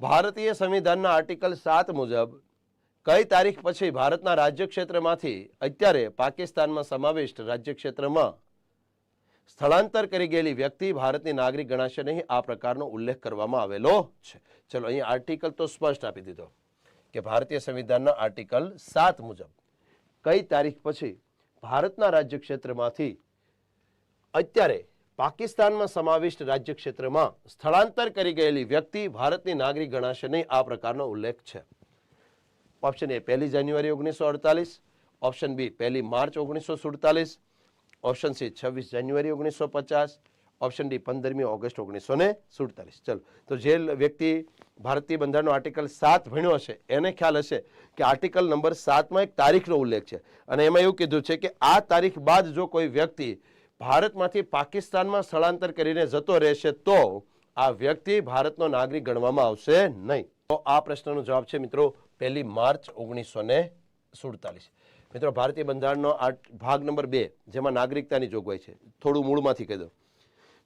ભારતીય સંવિધાનના આર્ટિકલ 7 મુજબ કઈ તારીખ પછી ભારતના રાજ્ય ક્ષેત્રમાંથી અત્યારે પાકિસ્તાનમાં સમાવિષ્ટ રાજ્ય ક્ષેત્રમાં સ્થળાંતર કરી ગયેલી વ્યક્તિ ભારતની નાગરિક ગણાશે નહીં, આ પ્રકારનો ઉલ્લેખ કરવામાં આવેલો છે. ચલો અહીં આર્ટિકલ તો સ્પષ્ટ આપી દીધો કે ભારતીય સંવિધાનના આર્ટિકલ 7 મુજબ કઈ તારીખ પછી ભારતના રાજ્ય ક્ષેત્રમાંથી અત્યારે પાકિસ્તાનમાં સમાવિષ્ટ રાજ્ય ક્ષેત્રમાં સ્થળાંતર કરી ગયેલી વ્યક્તિ ભારતની નાગરિક ગણાશે નહીં, આ પ્રકારનો ઉલ્લેખ છે. Option A 1 January 1948, option B 1 March 1947, option C 26 January 1950, option D 15મી ઓગસ્ટ 1947. ચલો, તો જે વ્યક્તિ ભારતીય બંધારણનો આર્ટિકલ 7 ભણ્યો હશે એને ખ્યાલ હશે કે આર્ટિકલ નંબર 7માં એક તારીખનો ઉલ્લેખ છે અને એમાં એવું કીધું છે કે આ તારીખ બાદ જો કોઈ વ્યક્તિ ભારતમાંથી પાકિસ્તાનમાં સ્થળાંતર કરીને જતો રહેશે તો આ વ્યક્તિ ભારતનો નાગરિક ગણવામાં આવશે નહીં. તો આ પ્રશ્નનો જવાબ છે મિત્રો 1 માર્ચ 1947. મિત્રો ભારતીય બંધારણનો ભાગ નંબર 2 જેમાં નાગરિકતાની જોગવાઈ છે, થોડું મૂળમાંથી કહી દો.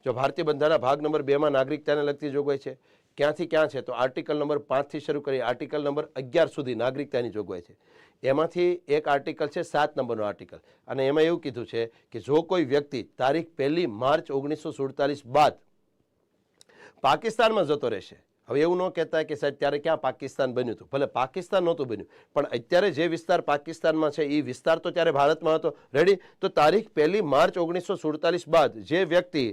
જો ભારતીય બંધારણના ભાગ નંબર 2માં નાગરિકતાને લગતી જોગવાઈ છે, ક્યાંથી ક્યાં છે તો આર્ટિકલ નંબર 5 થી શરૂ કરી આર્ટિકલ નંબર 11 સુધી નાગરિકતાની જોગવાઈ છે. એમાંથી એક આર્ટિકલ છે 7 નંબરનો આર્ટિકલ અને એમાં એવું કીધું છે કે જો કોઈ વ્યક્તિ તારીખ 1 માર્ચ 1947 બાદ પાકિસ્તાનમાં જતો રહેશે. હવે એવું ન કહેતા કે સાહેબ ત્યારે ક્યાં પાકિસ્તાન બન્યું હતું, ભલે પાકિસ્તાન નહોતું બન્યું પણ અત્યારે જે વિસ્તાર પાકિસ્તાનમાં છે એ વિસ્તાર તો ત્યારે ભારતમાં હતો. રેડી? તો તારીખ 1 માર્ચ 1947 બાદ જે વ્યક્તિ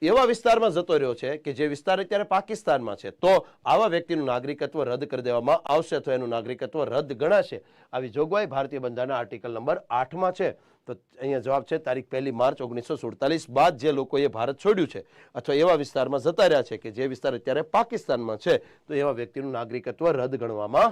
એવા વિસ્તારમાં જતો રહ્યો છે કે જે વિસ્તાર અત્યારે પાકિસ્તાનમાં છે તો આવા વ્યક્તિનું નાગરિકત્વ રદ કરી દેવામાં આવશે, તો એનું નાગરિકત્વ રદ ગણાશે. આવી જોગવાઈ ભારતીય બંધારણના આર્ટિકલ નંબર 8માં છે. તો અહીંયા જવાબ છે તારીખ 1 માર્ચ 1947 બાદ જે લોકોએ ભારત છોડ્યું છે અથવા એવા વિસ્તારમાં જતા રહ્યા છે કે જે વિસ્તાર અત્યારે પાકિસ્તાનમાં છે તો એવા વ્યક્તિનું નાગરિકત્વ રદ ગણવામાં